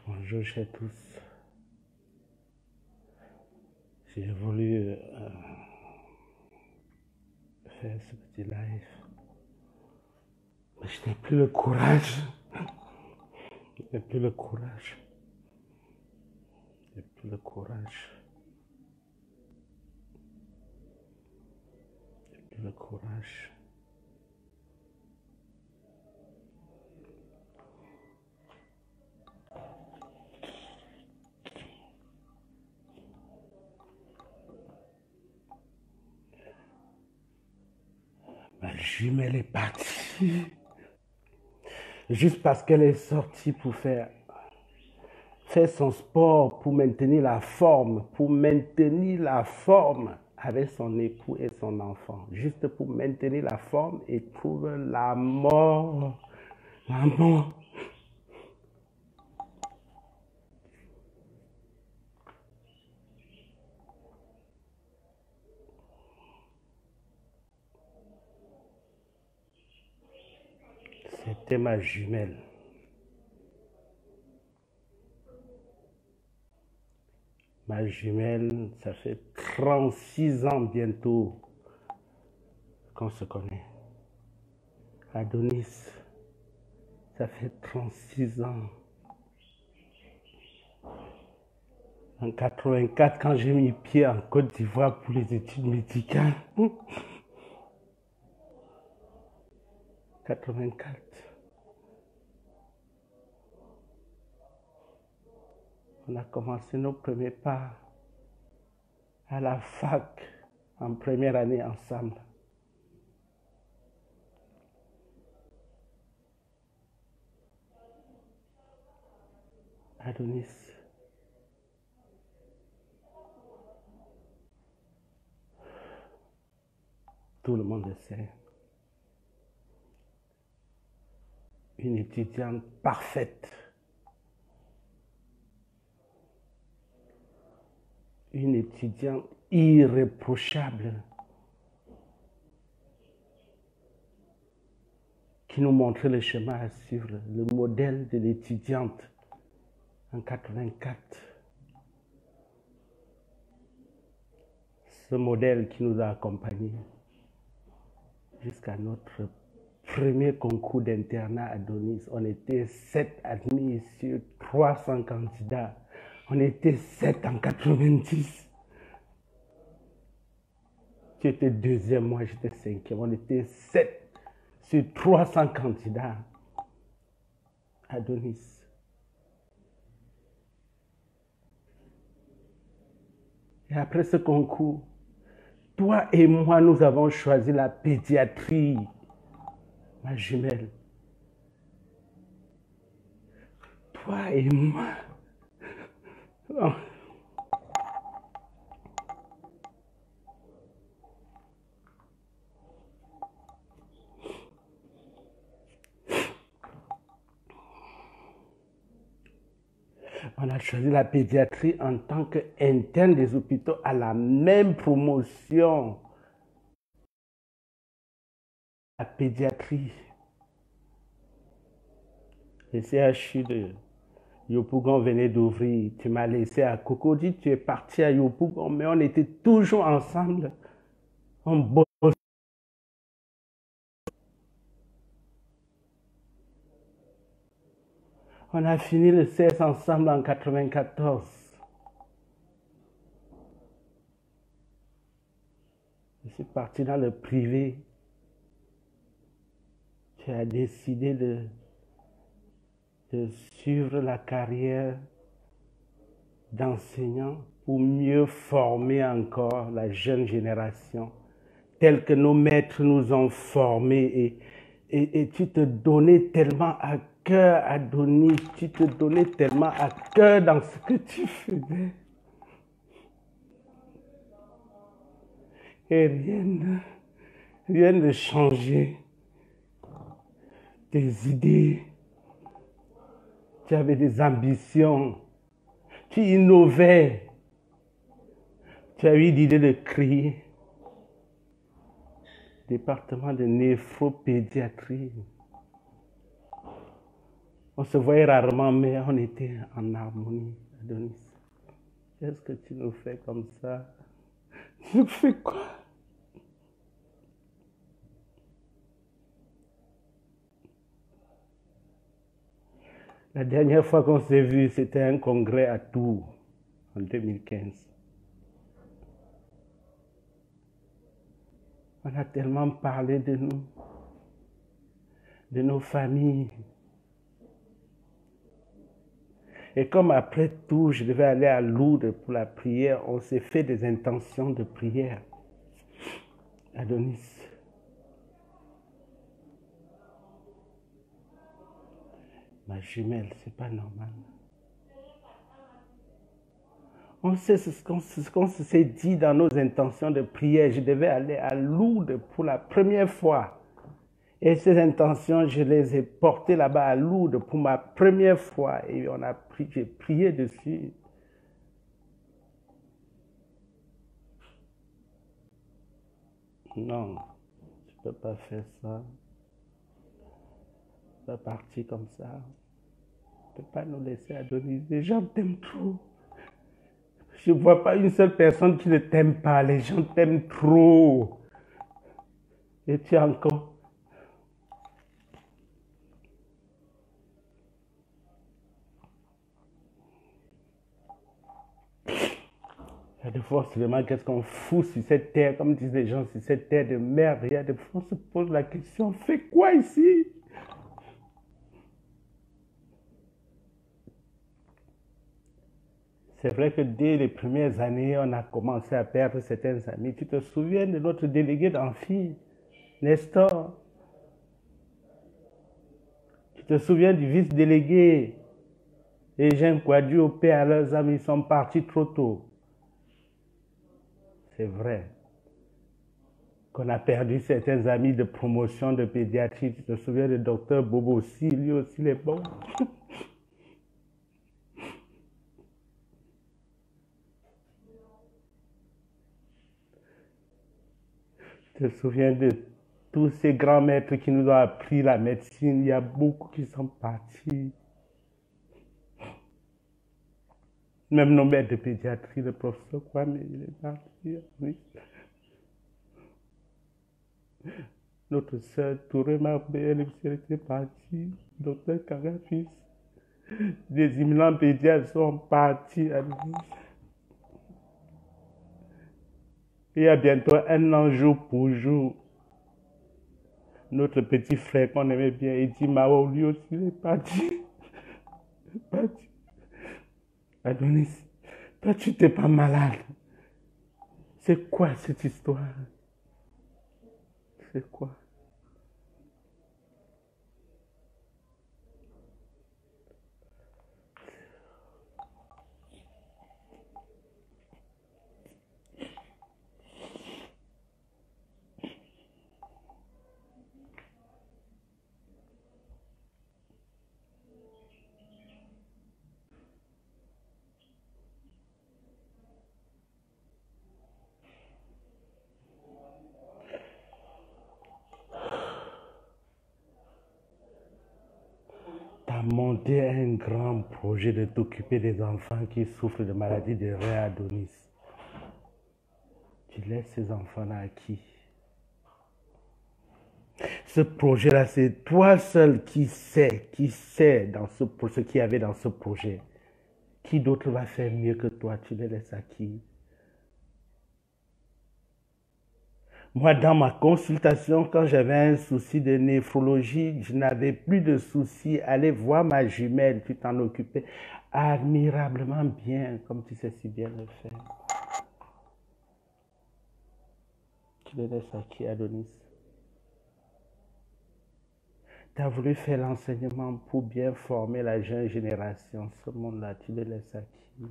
Bonjour chers tous. J'ai voulu faire ce petit live, mais je n'ai plus le courage. Je n'ai plus le courage. Je n'ai plus le courage. Je n'ai plus le courage. Ma jumelle est partie. Juste parce qu'elle est sortie pour faire son sport, pour maintenir la forme, avec son époux et son enfant. Juste pour maintenir la forme et trouve la mort. La mort. C'était ma jumelle. Ma jumelle, ça fait 36 ans bientôt qu'on se connaît. Adonis, ça fait 36 ans. En 84, quand j'ai mis pied en Côte d'Ivoire pour les études médicales. 84. On a commencé nos premiers pas à la fac en première année ensemble. Adonis. Tout le monde le sait. Une étudiante parfaite. Une étudiante irréprochable. Qui nous montrait le chemin à suivre, le modèle de l'étudiante en 84. Ce modèle qui nous a accompagnés jusqu'à notre premier concours d'internat à Adonis. On était 7 admis sur 300 candidats. On était 7 en 90. Tu étais deuxième, moi j'étais cinquième. On était 7 sur 300 candidats à Adonis. Et après ce concours, toi et moi, nous avons choisi la pédiatrie, ma jumelle. Toi et moi. Oh. On a choisi la pédiatrie en tant qu'interne des hôpitaux à la même promotion. La pédiatrie. Le CHU de Yopougon venait d'ouvrir. Tu m'as laissé à Cocody, tu es parti à Yopougon, mais on était toujours ensemble. On bosse. On a fini le CS ensemble en 94. Je suis parti dans le privé. Tu as décidé de suivre la carrière d'enseignant pour mieux former encore la jeune génération, telle que nos maîtres nous ont formés. Et tu te donnais tellement à cœur, Adonis, tu te donnais tellement à cœur dans ce que tu faisais. Et rien ne changeait. Tes idées, tu avais des ambitions, tu innovais. Tu as eu l'idée de créer département de néphropédiatrie. On se voyait rarement, mais on était en harmonie, Adonis. Qu'est-ce que tu nous fais comme ça? Tu nous fais quoi? La dernière fois qu'on s'est vu, c'était un congrès à Tours, en 2015. On a tellement parlé de nous, de nos familles. Et comme après tout, je devais aller à Lourdes pour la prière, on s'est fait des intentions de prière. Adonis, ma jumelle, c'est pas normal. On sait ce qu'on s'est dit dans nos intentions de prière. Je devais aller à Lourdes pour la première fois. Et ces intentions, je les ai portées là-bas à Lourdes pour ma première fois. Et j'ai prié dessus. Non, tu ne peux pas faire ça. Tu peux pas partir comme ça. Tu ne peux pas nous laisser Adonis. Les gens t'aiment trop. Je ne vois pas une seule personne qui ne t'aime pas. Les gens t'aiment trop. Et tu es encore... Il y a des fois, seulement, qu'est-ce qu'on fout sur cette terre, comme disent les gens, sur cette terre de merde. Il y a des fois, on se pose la question, on fait quoi ici? C'est vrai que dès les premières années, on a commencé à perdre certains amis. Tu te souviens de notre délégué d'amphi, Nestor? Tu te souviens du vice-délégué, les gens qui ont dû au père à leurs amis, ils sont partis trop tôt. C'est vrai qu'on a perdu certains amis de promotion de pédiatrie. Tu te souviens du docteur Bobo aussi, lui aussi, il est bon. Tu te souviens de tous ces grands maîtres qui nous ont appris la médecine. Il y a beaucoup qui sont partis. Même nos maîtres de pédiatrie, le professeur Kwame, il est parti. Oui. Notre sœur Touré Marbé, elle était partie. Docteur Karafis. Des imminents pédiatres sont partis. Il y a bientôt un an jour pour jour. Notre petit frère qu'on aimait bien, Edi Mao, lui aussi, il est parti. Parti. Adonis, toi, tu n'es pas malade. C'est quoi cette histoire? C'est quoi? Tu as monté un grand projet de t'occuper des enfants qui souffrent de maladies de rein, Adonis. Tu laisses ces enfants-là à qui? Ce projet-là, c'est toi seul qui sais dans ce qu'il y avait dans ce projet. Qui d'autre va faire mieux que toi? Tu les laisses à qui? Moi, dans ma consultation, quand j'avais un souci de néphrologie, je n'avais plus de souci. Aller voir ma jumelle, tu t'en occupais admirablement bien, comme tu sais si bien le faire. Tu les laisses à qui, Adonis? Tu as voulu faire l'enseignement pour bien former la jeune génération. Ce monde-là, tu les laisses à qui?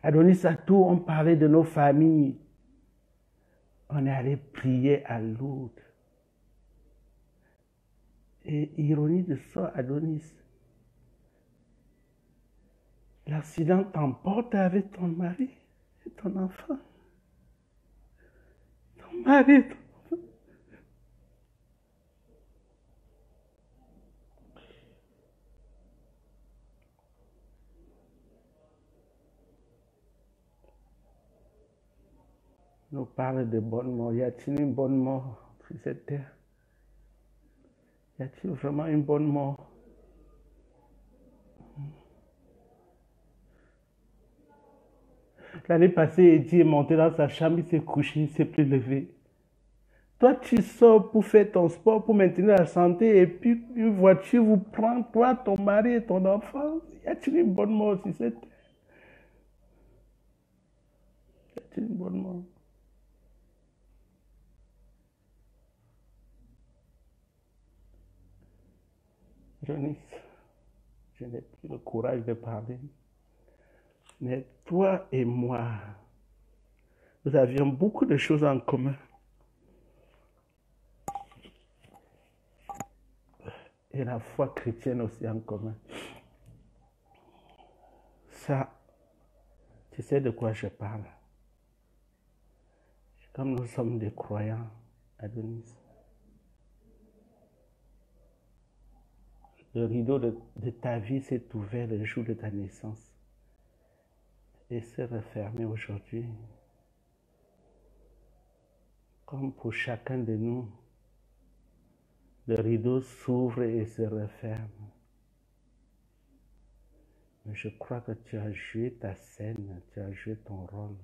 Adonis, à tout, on parlait de nos familles. On est allé prier à Lourdes. Et ironie de ça, Adonis, l'accident t'emporte avec ton mari. et ton enfant, ton mari, nous parle de bonne mort. Y a-t-il une bonne mort sur cette terre? Y a-t-il vraiment une bonne mort? L'année passée, Eddie est monté dans sa chambre, il s'est couché, il ne s'est plus levé. Toi, tu sors pour faire ton sport, pour maintenir la santé, et puis une voiture vous prend, toi, ton mari et ton enfant. Y a-t-il une bonne mort sur cette terre? Y a-t-il une bonne mort? Jonis, je n'ai plus le courage de parler. Mais toi et moi, nous avions beaucoup de choses en commun. Et la foi chrétienne aussi en commun. Ça, tu sais de quoi je parle. Comme nous sommes des croyants, Adonis, le rideau de ta vie s'est ouvert le jour de ta naissance et s'est refermé aujourd'hui. Comme pour chacun de nous, le rideau s'ouvre et se referme. Mais je crois que tu as joué ta scène, tu as joué ton rôle.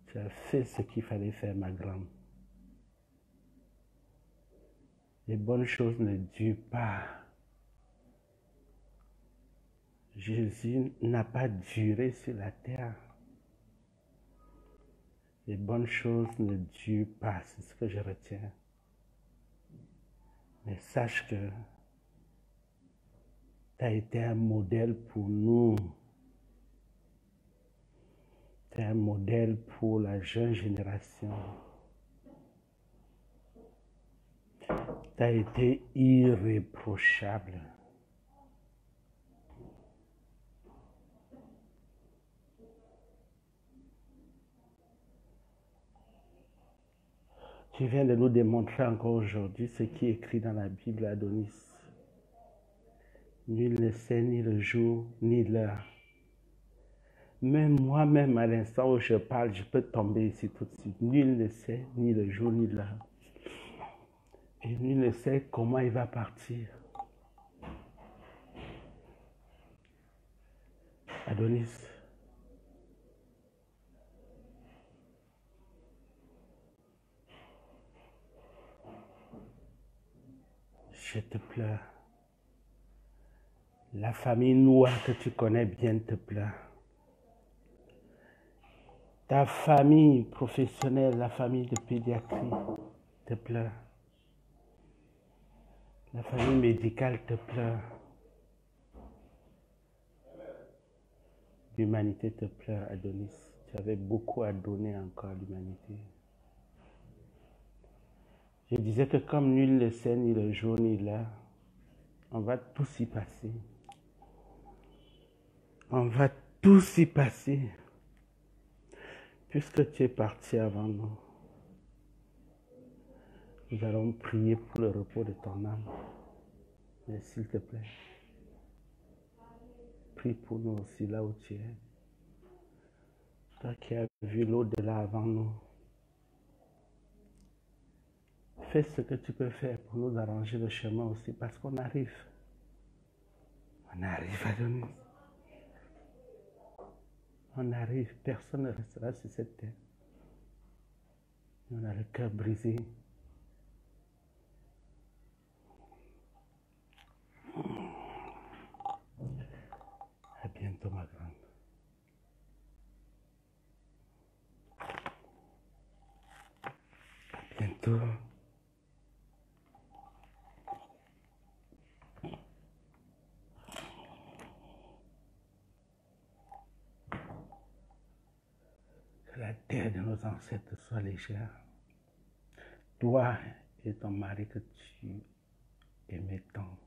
Tu as fait ce qu'il fallait faire, ma grande. Les bonnes choses ne durent pas. Jésus n'a pas duré sur la terre. Les bonnes choses ne durent pas, c'est ce que je retiens. Mais sache que tu as été un modèle pour nous. Tu es un modèle pour la jeune génération. Tu as été irréprochable. Tu viens de nous démontrer encore aujourd'hui ce qui est écrit dans la Bible, Adonis. Nul ne sait ni le jour ni l'heure. Même moi-même, à l'instant où je parle, je peux tomber ici tout de suite. Nul ne sait ni le jour ni l'heure. Et nul ne sait comment il va partir. Adonis, je te pleure. La famille noire que tu connais bien te pleure. Ta famille professionnelle, la famille de pédiatrie te pleure. La famille médicale te pleure. L'humanité te pleure, Adonis. Tu avais beaucoup à donner encore à l'humanité. Je disais que comme nul ne sait ni le jour ni l'heure, on va tous y passer. On va tous y passer. Puisque tu es parti avant nous, nous allons prier pour le repos de ton âme. Mais s'il te plaît, prie pour nous aussi là où tu es. Toi qui as vu l'au-delà avant nous, fais ce que tu peux faire pour nous arranger le chemin aussi, parce qu'on arrive. On arrive, Adonis. On arrive, personne ne restera sur cette terre. On a le cœur brisé. À bientôt, ma grande. À bientôt. Que la terre de nos ancêtres soit légère. Toi et ton mari que tu aimais tant.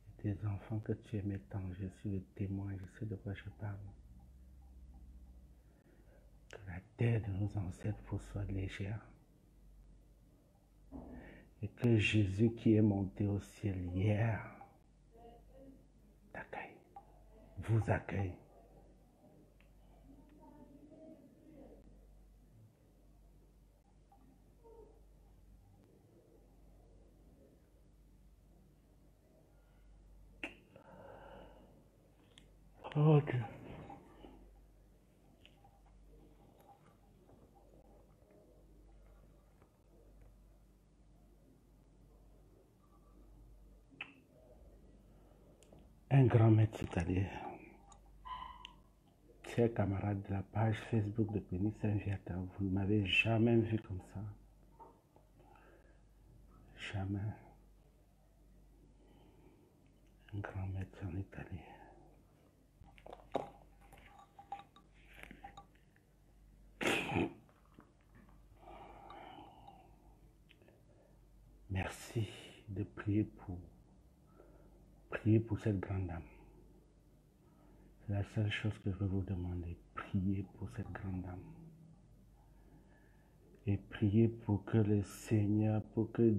Et tes enfants que tu aimais tant. Je suis le témoin, je sais de quoi je parle. terre de nos ancêtres soit légère. Et que Jésus qui est monté au ciel hier t'accueille, vous accueille. Oh Dieu. Un grand maître italien, chers camarades de la page Facebook de Pénis Saint-Viateur, vous ne m'avez jamais vu comme ça. Jamais. Un grand maître en Italie. Merci de prier pour cette grande dame. C'est la seule chose que je veux vous demander. Priez pour cette grande dame. Et priez pour que le Seigneur, pour que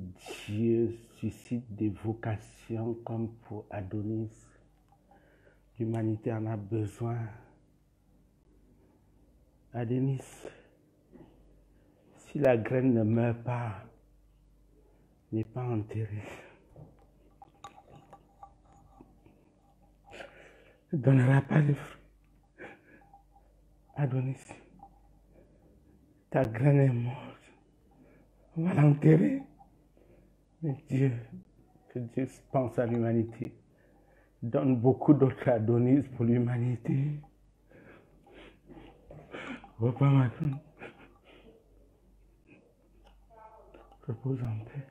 Dieu suscite des vocations comme pour Adonis. L'humanité en a besoin. Adonis, si la graine ne meurt pas, n'est pas enterrée, ne donnera pas de fruits. Adonis, ta graine est morte. On va l'enterrer. Mais Dieu, que Dieu pense à l'humanité. Donne beaucoup d'autres Adonis pour l'humanité. Repars maintenant. Repose en paix.